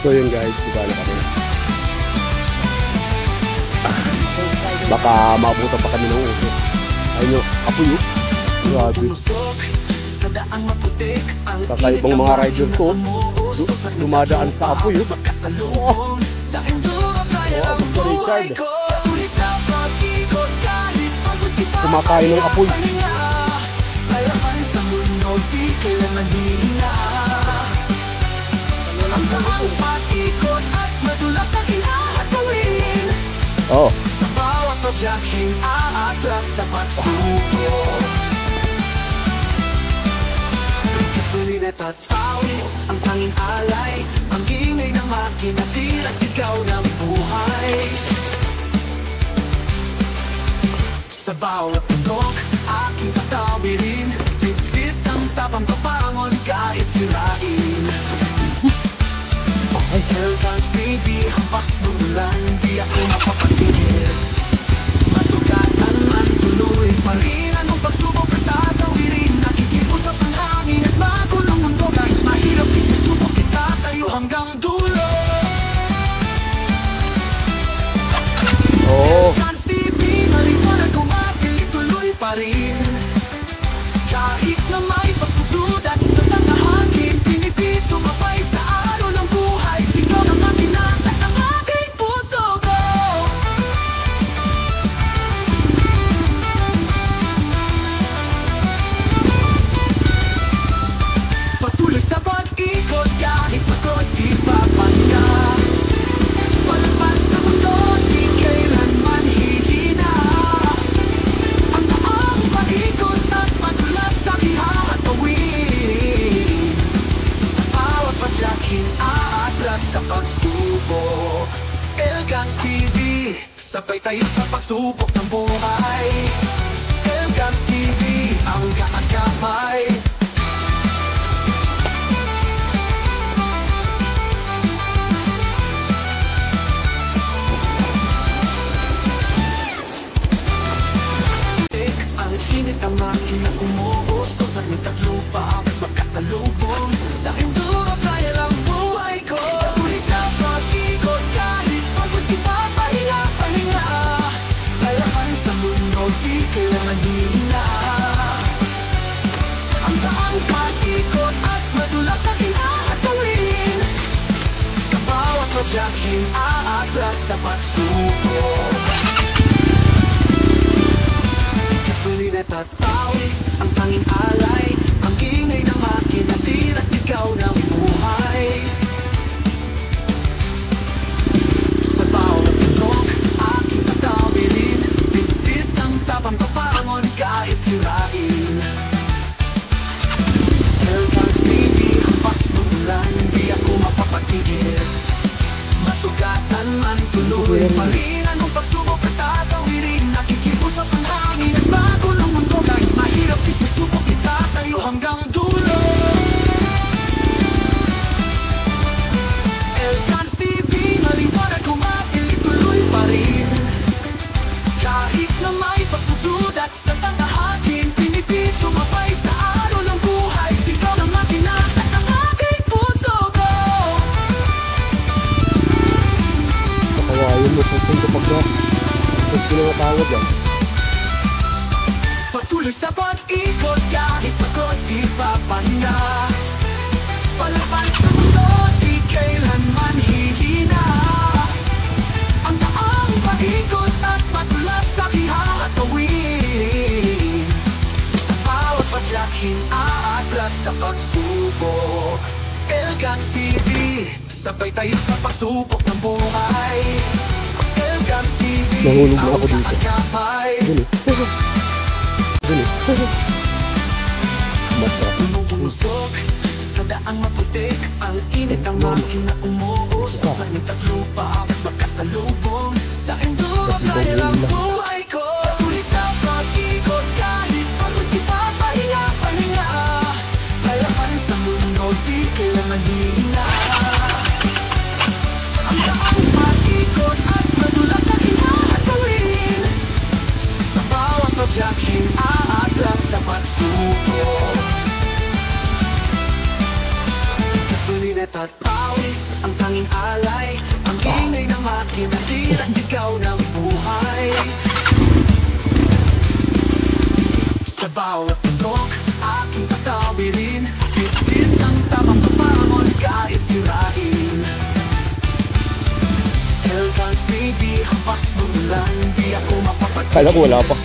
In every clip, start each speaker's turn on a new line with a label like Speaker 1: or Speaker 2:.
Speaker 1: So yun guys, diba na kami. Baka maabutan pa kami ng uso. Ayun yung apoy yun. Grabe. Kakaibang mga rider ko. Dumadaan sa apoy yun. Oh, Mr. Richard. Kumakain ng apoy. Oh.
Speaker 2: Sa bawat pagyaking aatras sa pagsubok, gasolina at pawis ang tanging alay, ang ingay ng makina tila sigaw ng buhay. Sa bawat tundok aking patawirin, bibit ang tapang kapangon kahit sirain. Elcans TV, hampas ng ulan, di ako mapapatingin. Masugatan man, tuloy pa rin anong pagsubok at tatawirin. Nakikipusap ang hangin at magulong mundo, kahit mahirap isusubok kita tayo hanggang dulo. Elcans TV, maliwanag kumakilig, tuloy pa rin. Kahit na may pagdududa sa tatahangin, pinipit sumabay sa araw ng buhay. Sigaw ng makina at ang aking puso ko. Patuloy sa pag-ikot kahit pagod di papahinga. Palabas sa mundo di kailanman hihina. Ang taang pag-ikot at madulas sa hihahatawin. Sa bawat padyakin aatras sa pagsubok. Elcans TV, sabay tayo sa pagsubok ng buhay. Elcans TV, ang kaagapay. Ang init ang makina umuusok, nagnitat lupa at magkasalubong. Sa enduro kaya lang buhay ko. Tuloy sa pag-ikot kahit pagod di papahinga, pahinga. Kalaman sa mundo di kailangan hihina. Ang daang pag-ikot at madulas sa hihahatawin. Sa bawat padyaking aatras sa pagsubok. Gasolina at pawis ang tanging alay, ang ingay ng makina tila sigaw ng buhay. Sa bawat tundok aking patawirin, bibit ang tapang kapangon kahit sirain. Elcans TV, hampas ng ulan, di ako mapapatigil. Masugatan man, tuloy pa rin anong pagsubok at tatawirin. Nakikipusap ang hangin at magulong mundo, kahit mahirap isusubok kita tayo hanggang dulo. Elcans TV, maliwanag kumakilig, tuloy pa rin. Kahit na may pagdududa sa tatahangin, pinipit sumabay sa araw ng buhay. Sigaw ng makina at ang aking puso ko.
Speaker 1: Kawain mo po kung kapag pinatawag yan.
Speaker 2: Patuloy sa pag-ikot kahit pagod di papahinga. Palaban sa mundo di kailanman hihina. Ang daang pag-ikot at madulas sa hihahatawin. Sa bawat padyaking aatras sa pagsubok. Elcans TV, sabay tayo sa pagsubok ng buhay. Elcans TV,
Speaker 1: nahulog na ako dito. Dali.
Speaker 2: Bumusok sa daang maputik, ang init ang makina umuusok. Nagnitat at lupa at magkasalubong. Sa enduro kaya lang buhay ko. Tuloy sa pag-ikot kahit pagod di papahinga, pahinga. Kalaman sa mundo di kailangan hihina. Ang daang pag-ikot at madulas sa hihahatawin. Sa bawat padyaking aatras sa pagsubok. Gasolina at pawis ang tanging makina, tila sigaw ng buhay. Sa bawat bundok, aking tatawirin, bitbit ng tamang papangon, kahit sirain. Elcans TV, hampas ng ulan, di ako mapapatigil.
Speaker 1: Kala ko wala pa.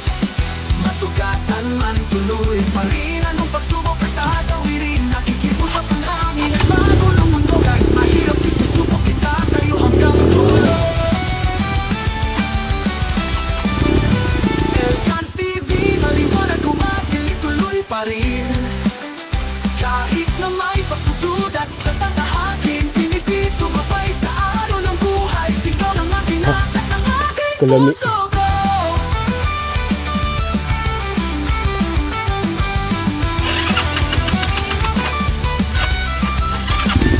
Speaker 2: Masugatan man, tuloy pa rin. Anong pagsubok ay tatawirin, nakikipusap ang hangin at magulong mundo. Kahit mahirap, isusubok kita tayo hanggang dulo. Elcans TV, maliwanag umatil, tuloy pa rin. Kahit na may pagtutudat sa tatahakin, pinipit sumabay sa araw ng buhay. Sigaw ng aking at ng aking
Speaker 1: Kalami.
Speaker 2: puso ko.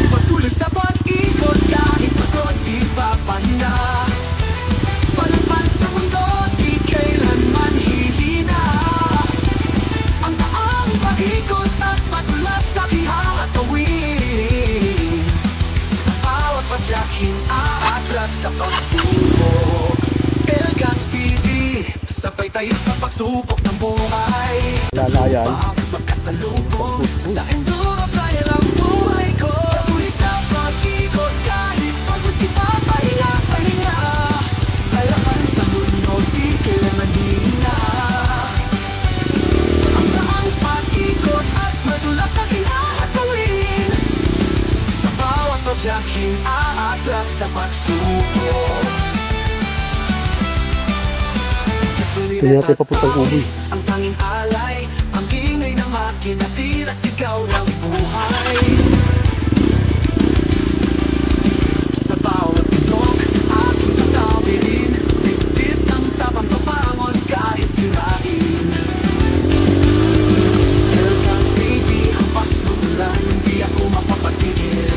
Speaker 2: Patuloy sa pag-ikot, kahit pagod di papahinga. Palapan sa mundo, di kailanman hihina. Ang taang pag-ikot at matulas sa hihatawin. Sa bawat padyakin, aatras sa pagsubok. Elcans TV, sabay tayo sa pagsubok ng buhay.
Speaker 1: Wala yan.
Speaker 2: Magkasalubong sa enduro tayo ang buhay ko. Patuloy sa pag-ikot, kahit pagod di papahinga, pahinga. Palapan sa mundo, di kailanman hihina. Ang taang pag-ikot at madulas sa hihatawin. Sa bawat padyakin, aatras sa pagsubok.
Speaker 1: Ito natin papuntang ubi.
Speaker 2: Ang tanging alay, ang ingay ng makina, tila sigaw ng buhay. Sa bawat bundok, aking tatawirin, bitbit ng tapang papangon, kahit sirain. Elcans TV, hampas ng ulan, di ako mapapatigil.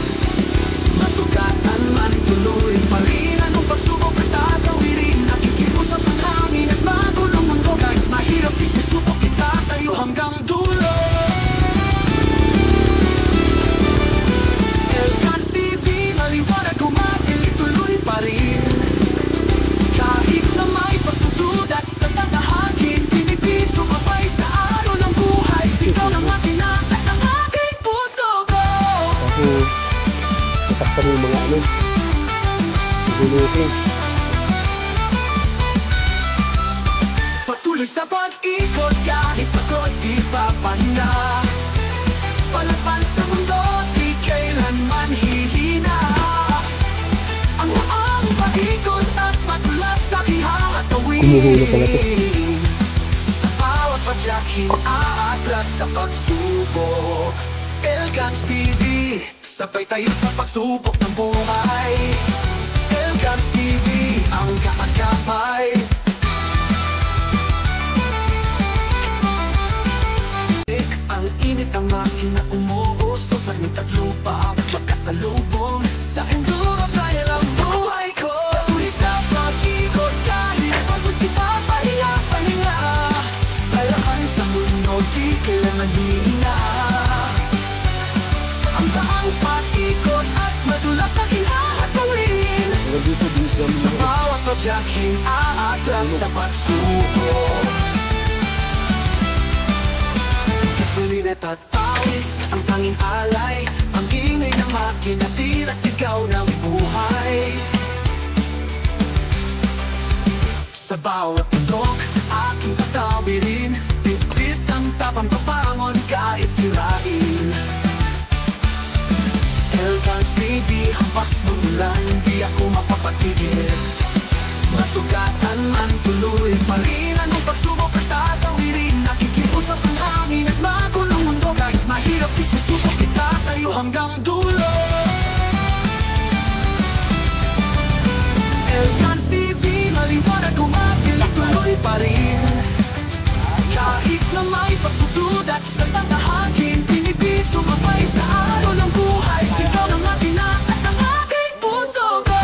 Speaker 2: Masugatan man, tuloy pa rin. Anong pagsubok ay tatawirin, nakikipusap ang hangin at magulong mundo. Kahit mahirap, isusubok kita tayo hanggang dulo. Elcans TV, maliwanag umatil, tuloy pa rin. Kahit na may pagtutudat sa tatahakin, pinipit sumabay sa araw ng buhay. Sigaw ng aking at ng aking puso ko.
Speaker 1: Kasi natakpan yung mga ano. Gulukin.
Speaker 2: Patuloy sa pag-ikot, kahit pagod di papahinga. Palapan sa mundo, di kailanman hihina. Ang waang pag-ikot at matulas sa hihatawin.
Speaker 1: Kumuhulog pala to.
Speaker 2: Sa bawat padyakin, aatras sa pagsubok. Elcans TV, sabay tayo sa pagsubok ng buhay. Elcans TV, ang kaagapay. Ang init ang makina, umuusok, langit at lupa magkasalubong. Sa enduro tayo ang buhay ko. Patuloy sa pag-ikot, kahit pagod di papahinga, pahinga. Palakan sa mundo, di kailanman hihina. Ang taang pag-ikot at madulas sa hihatawin. Sa bawat padyakin, aatras sa pagsubok. Sulinet at pawis, ang tanging alay, ang ingay ng makina, tila sigaw ng buhay. Sa bawat bundok, aking tatawirin, bitbit ang tapang papangon, kahit sirain. Elcans TV, hampas ng ulan, di ako mapapatigil. Masugatan man, tuloy pa rin. Anong pagsubok ay tatawirin, nakikipusap ang hangin at magulong mundo. Kahit mahirap, isusubok kita tayo hanggang dulo. Elcans TV, maliwanag umatil, tuloy pa rin. Kahit na may pagtutudat sa tatahakin, pinipit sumabay sa araw ng buhay. Sigaw ng aking at ng aking puso ko.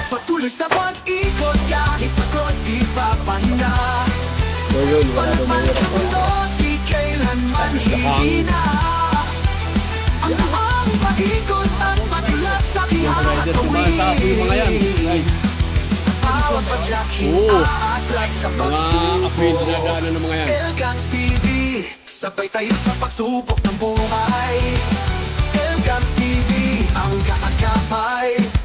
Speaker 2: Patuloy sa pag-ikot, kahit pagod di papahinga.
Speaker 1: So yun, wala daw
Speaker 2: Palapan sa
Speaker 1: mahirap.
Speaker 2: mundo, di kailanman mahihina. Ang daang paikot at matilas sa
Speaker 3: Rider, tumasapo yung mga yan. Ay,
Speaker 2: sa bawat padyakin,
Speaker 3: Oo.
Speaker 2: aatras sa
Speaker 3: mga apoy
Speaker 2: pagsubok.
Speaker 3: dinadaanan ng mga yan.
Speaker 2: Elgans TV, sabay tayo sa pagsubok ng buhay. Elgans TV, ang kaagapay.